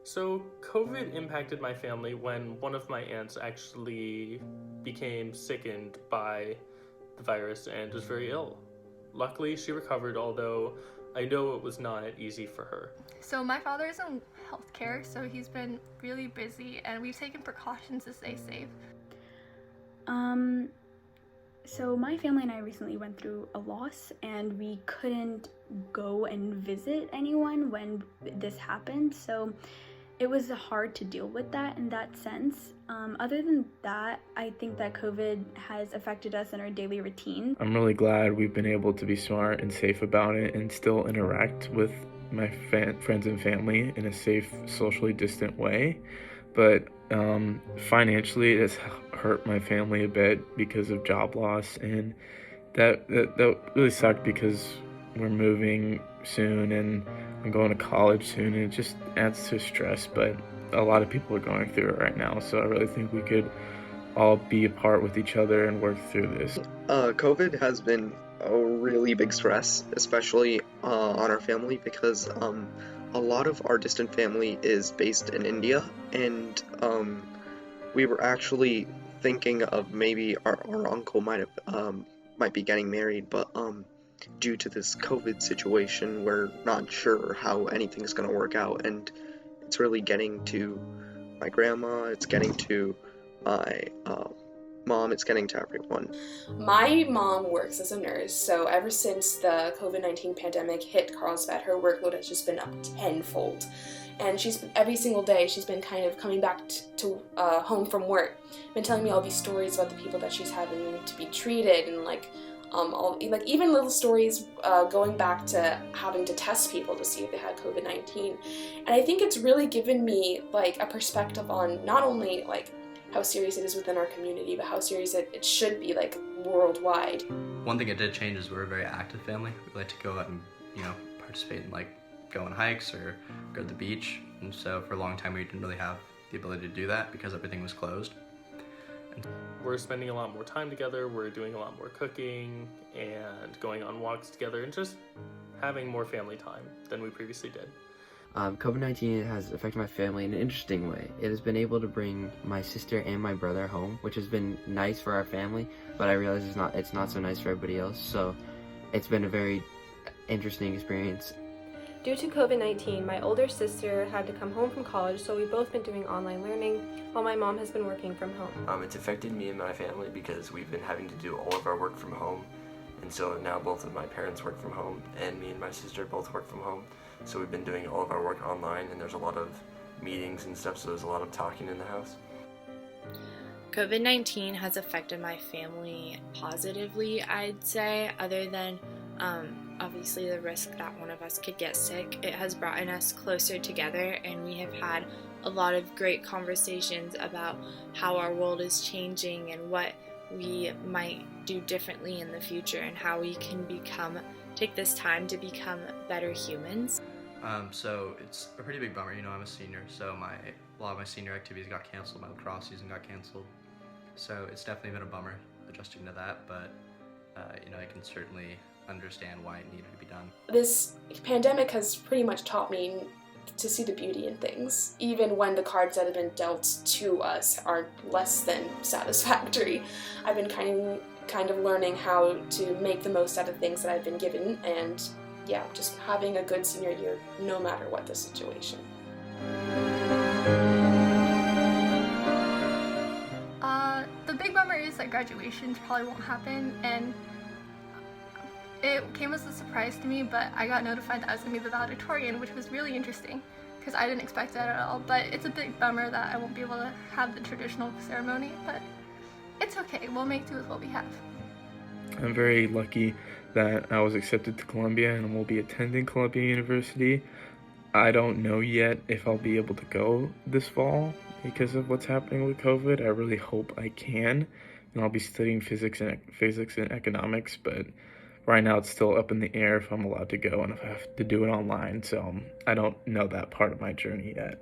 So, COVID impacted my family when one of my aunts actually became sickened by the virus and was very ill. Luckily, she recovered, although I know it was not easy for her. So my father is in healthcare, so he's been really busy, and we've taken precautions to stay safe. So my family and I recently went through a loss, and we couldn't go and visit anyone when this happened, so it was hard to deal with that in that sense. Other than that, I think that COVID has affected us in our daily routine. I'm really glad we've been able to be smart and safe about it and still interact with my friends and family in a safe, socially distant way. But financially, it has hurt my family a bit because of job loss, and that really sucked because we're moving soon and I'm going to college soon, and it just adds to stress. But a lot of people are going through it right now, so I really think we could all be apart with each other and work through this. COVID has been a really big stress, especially on our family, because a lot of our distant family is based in India, and we were actually thinking of maybe our uncle might be getting married, but due to this COVID situation, we're not sure how anything's going to work out, and it's really getting to my grandma, it's getting to my mom, it's getting to everyone. My mom works as a nurse, so ever since the COVID-19 pandemic hit Carlsbad, her workload has just been up tenfold. And every single day she's been kind of coming back to home from work, been telling me all these stories about the people that she's having to be treated, and even little stories going back to having to test people to see if they had COVID-19. And I think it's really given me like a perspective on not only like how serious it is within our community, but how serious it should be like worldwide. One thing it did change is we're a very active family. We like to go out and participate in like go on hikes or go to the beach, and so for a long time we didn't really have the ability to do that because everything was closed. We're spending a lot more time together, we're doing a lot more cooking and going on walks together and just having more family time than we previously did. COVID-19 has affected my family in an interesting way. It has been able to bring my sister and my brother home, which has been nice for our family, but I realize it's not so nice for everybody else, so it's been a very interesting experience. Due to COVID-19, my older sister had to come home from college, so we've both been doing online learning while my mom has been working from home. It's affected me and my family because we've been having to do all of our work from home, and so now both of my parents work from home and me and my sister both work from home, so we've been doing all of our work online, and there's a lot of meetings and stuff, so there's a lot of talking in the house. COVID-19 has affected my family positively, I'd say, other than obviously the risk that one of us could get sick. It has brought us closer together, and we have had a lot of great conversations about how our world is changing and what we might do differently in the future, and how we can take this time to become better humans. So it's a pretty big bummer. I'm a senior, so a lot of my senior activities got canceled. My lacrosse season got canceled, so it's definitely been a bummer adjusting to that. But I can certainly understand why it needed to be done. This pandemic has pretty much taught me to see the beauty in things, even when the cards that have been dealt to us are less than satisfactory. I've been kind of learning how to make the most out of things that I've been given, and just having a good senior year no matter what the situation. The big bummer is that graduations probably won't happen, and it came as a surprise to me, but I got notified that I was going to be the valedictorian, which was really interesting because I didn't expect that at all. But it's a big bummer that I won't be able to have the traditional ceremony, but it's okay. We'll make do with what we have. I'm very lucky that I was accepted to Columbia and will be attending Columbia University. I don't know yet if I'll be able to go this fall because of what's happening with COVID. I really hope I can, and I'll be studying physics and economics, but right now it's still up in the air if I'm allowed to go and if I have to do it online, so I don't know that part of my journey yet.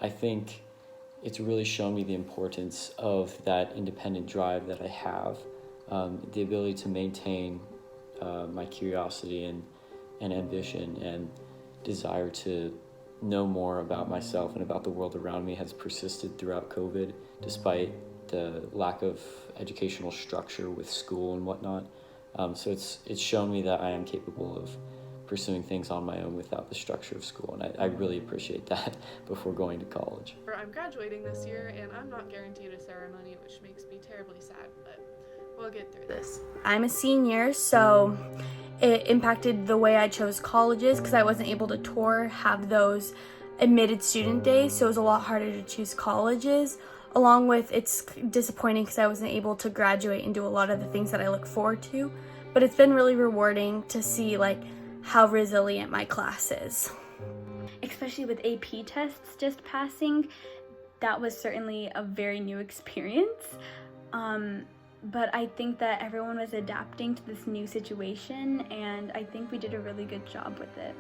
I think it's really shown me the importance of that independent drive that I have, the ability to maintain my curiosity and ambition and desire to know more about myself and about the world around me has persisted throughout COVID, despite the lack of educational structure with school and whatnot. So it's shown me that I am capable of pursuing things on my own without the structure of school, and I really appreciate that before going to college. I'm graduating this year, and I'm not guaranteed a ceremony, which makes me terribly sad, but we'll get through this. I'm a senior, so it impacted the way I chose colleges because I wasn't able to tour, have those admitted student days, so it was a lot harder to choose colleges. Along with, it's disappointing because I wasn't able to graduate and do a lot of the things that I look forward to, but it's been really rewarding to see how resilient my class is. Especially with AP tests just passing, that was certainly a very new experience. But I think that everyone was adapting to this new situation, and I think we did a really good job with it.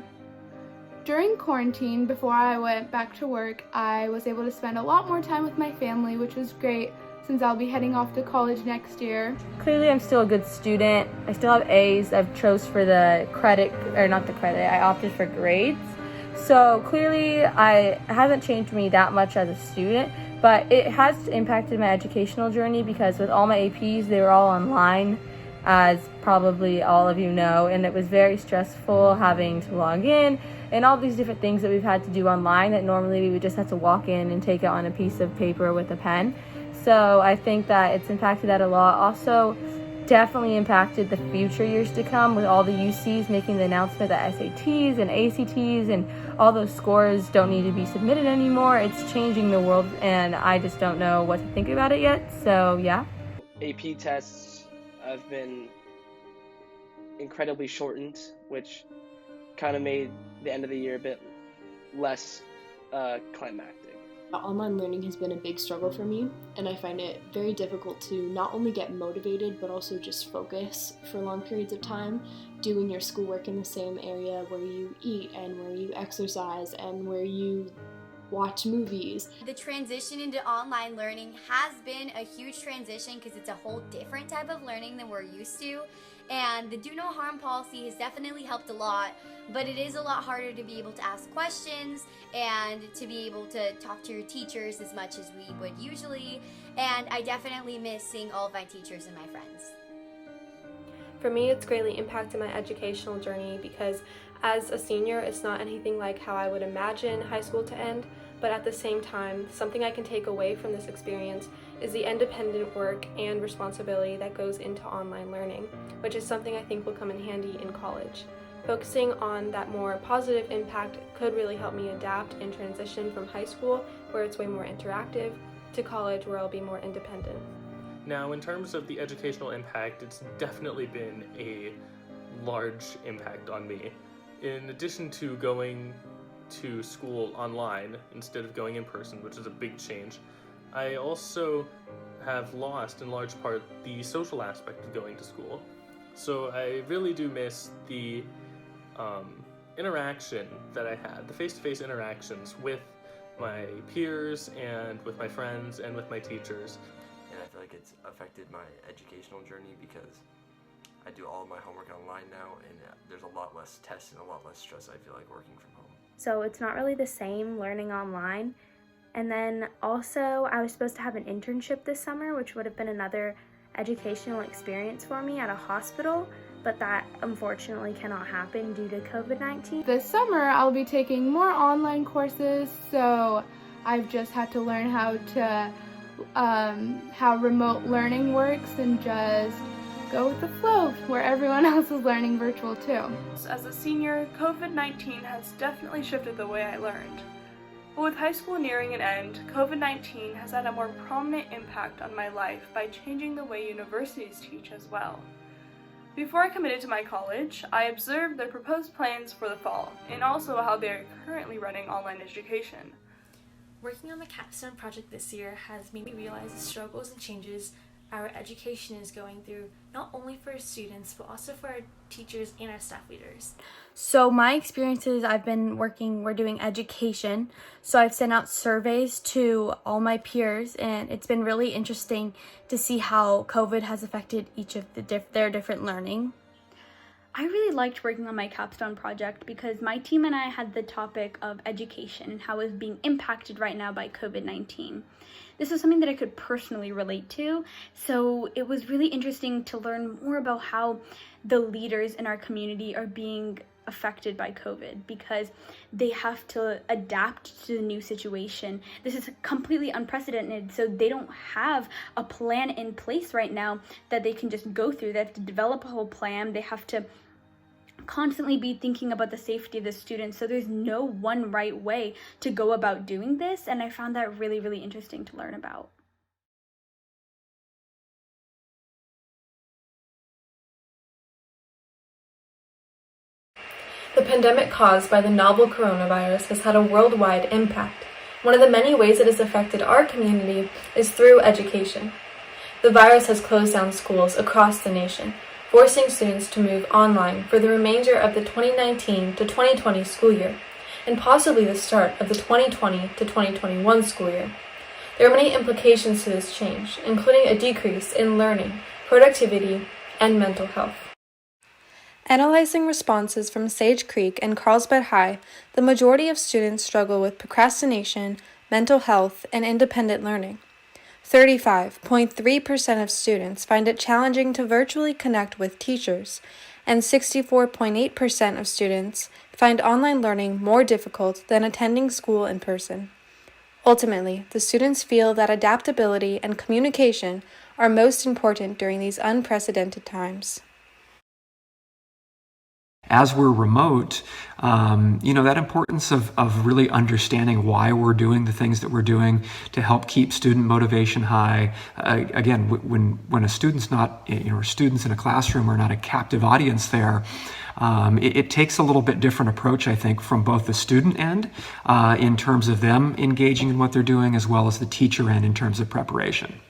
During quarantine, before I went back to work, I was able to spend a lot more time with my family, which was great since I'll be heading off to college next year. Clearly, I'm still a good student. I still have A's. I've chose for the credit, or not the credit, I opted for grades. So clearly, it hasn't changed me that much as a student, but it has impacted my educational journey because with all my APs, they were all online, as probably all of you know, and it was very stressful having to log in and all these different things that we've had to do online that normally we would just have to walk in and take it on a piece of paper with a pen. So I think that it's impacted that a lot. Also, definitely impacted the future years to come with all the UCs making the announcement that SATs and ACTs and all those scores don't need to be submitted anymore. It's changing the world, and I just don't know what to think about it yet. So yeah. AP tests have been incredibly shortened, which kind of made the end of the year a bit less climactic. Online learning has been a big struggle for me, and I find it very difficult to not only get motivated but also just focus for long periods of time, doing your schoolwork in the same area where you eat and where you exercise and where you watch movies. The transition into online learning has been a huge transition because it's a whole different type of learning than we're used to. And the do no harm policy has definitely helped a lot, but it is a lot harder to be able to ask questions and to be able to talk to your teachers as much as we would usually. And I definitely miss seeing all of my teachers and my friends. For me, it's greatly impacted my educational journey because as a senior, it's not anything like how I would imagine high school to end, but at the same time, something I can take away from this experience is the independent work and responsibility that goes into online learning, which is something I think will come in handy in college. Focusing on that more positive impact could really help me adapt and transition from high school, where it's way more interactive, to college, where I'll be more independent. Now, in terms of the educational impact, it's definitely been a large impact on me. In addition to going to school online instead of going in person, which is a big change, I also have lost in large part the social aspect of going to school. So I really do miss the interaction that I had, the face-to-face interactions with my peers and with my friends and with my teachers. And I feel like it's affected my educational journey because I do all of my homework online now, and there's a lot less tests and a lot less stress I feel like working from home. So it's not really the same learning online. And then also I was supposed to have an internship this summer, which would have been another educational experience for me at a hospital, but that unfortunately cannot happen due to COVID-19. This summer I'll be taking more online courses, so I've just had to learn how remote learning works and just go with the flow where everyone else is learning virtual too. As a senior, COVID-19 has definitely shifted the way I learned. But with high school nearing an end, COVID-19 has had a more prominent impact on my life by changing the way universities teach as well. Before I committed to my college, I observed their proposed plans for the fall, and also how they are currently running online education. Working on the capstone project this year has made me realize the struggles and changes our education is going through, not only for our students, but also for our teachers and our staff leaders. So my experiences, we're doing education. So I've sent out surveys to all my peers, and it's been really interesting to see how COVID has affected each of their different learning. I really liked working on my capstone project because my team and I had the topic of education and how it's being impacted right now by COVID-19. This was something that I could personally relate to, so it was really interesting to learn more about how the leaders in our community are being affected by COVID because they have to adapt to the new situation. This is completely unprecedented, so they don't have a plan in place right now that they can just go through. They have to develop a whole plan. They have to constantly be thinking about the safety of the students, so there's no one right way to go about doing this, and I found that really, really interesting to learn about. The pandemic caused by the novel coronavirus has had a worldwide impact. One of the many ways it has affected our community is through education. The virus has closed down schools across the nation, forcing students to move online for the remainder of the 2019 to 2020 school year, and possibly the start of the 2020 to 2021 school year. There are many implications to this change, including a decrease in learning, productivity, and mental health. Analyzing responses from Sage Creek and Carlsbad High, the majority of students struggle with procrastination, mental health, and independent learning. 35.3% of students find it challenging to virtually connect with teachers, and 64.8% of students find online learning more difficult than attending school in person. Ultimately, the students feel that adaptability and communication are most important during these unprecedented times. As we're remote, that importance of really understanding why we're doing the things that we're doing to help keep student motivation high. Again, when a student's not, students in a classroom are not a captive audience there, it takes a little bit different approach, I think, from both the student end in terms of them engaging in what they're doing, as well as the teacher end in terms of preparation.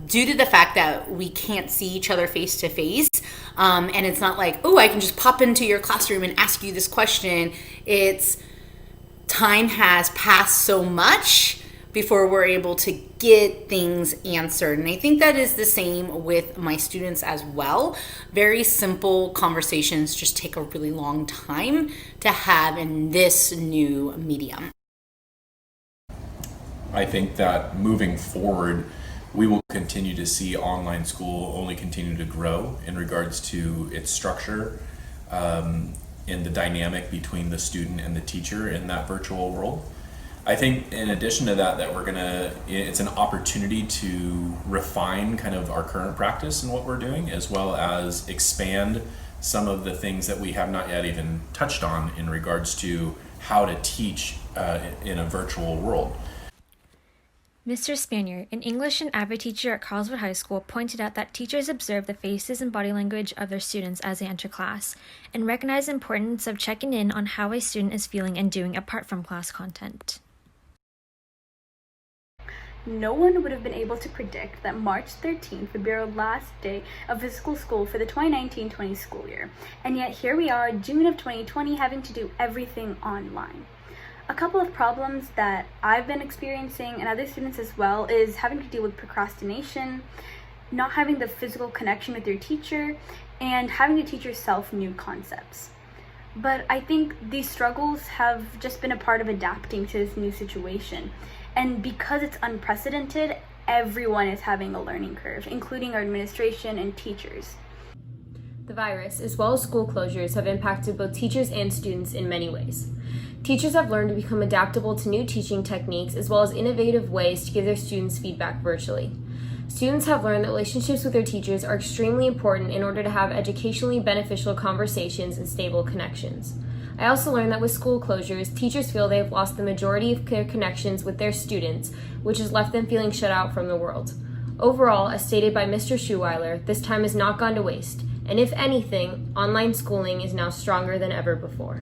Due to the fact that we can't see each other face to face, and it's not like, oh, I can just pop into your classroom and ask you this question. It's time has passed so much before we're able to get things answered. And I think that is the same with my students as well. Very simple conversations just take a really long time to have in this new medium. I think that moving forward, we will continue to see online school only continue to grow in regards to its structure and the dynamic between the student and the teacher in that virtual world. I think in addition to that it's an opportunity to refine kind of our current practice and what we're doing, as well as expand some of the things that we have not yet even touched on in regards to how to teach in a virtual world. Mr. Spanier, an English and AVID teacher at Carlsbad High School, pointed out that teachers observe the faces and body language of their students as they enter class, and recognize the importance of checking in on how a student is feeling and doing apart from class content. No one would have been able to predict that March 13th would be our last day of physical school for the 2019-20 school year, and yet here we are, June of 2020, having to do everything online. A couple of problems that I've been experiencing, and other students as well, is having to deal with procrastination, not having the physical connection with your teacher, and having to teach yourself new concepts. But I think these struggles have just been a part of adapting to this new situation. And because it's unprecedented, everyone is having a learning curve, including our administration and teachers. The virus, as well as school closures, have impacted both teachers and students in many ways. Teachers have learned to become adaptable to new teaching techniques, as well as innovative ways to give their students feedback virtually. Students have learned that relationships with their teachers are extremely important in order to have educationally beneficial conversations and stable connections. I also learned that with school closures, teachers feel they have lost the majority of their connections with their students, which has left them feeling shut out from the world. Overall, as stated by Mr. Schuweiler, this time has not gone to waste, and if anything, online schooling is now stronger than ever before.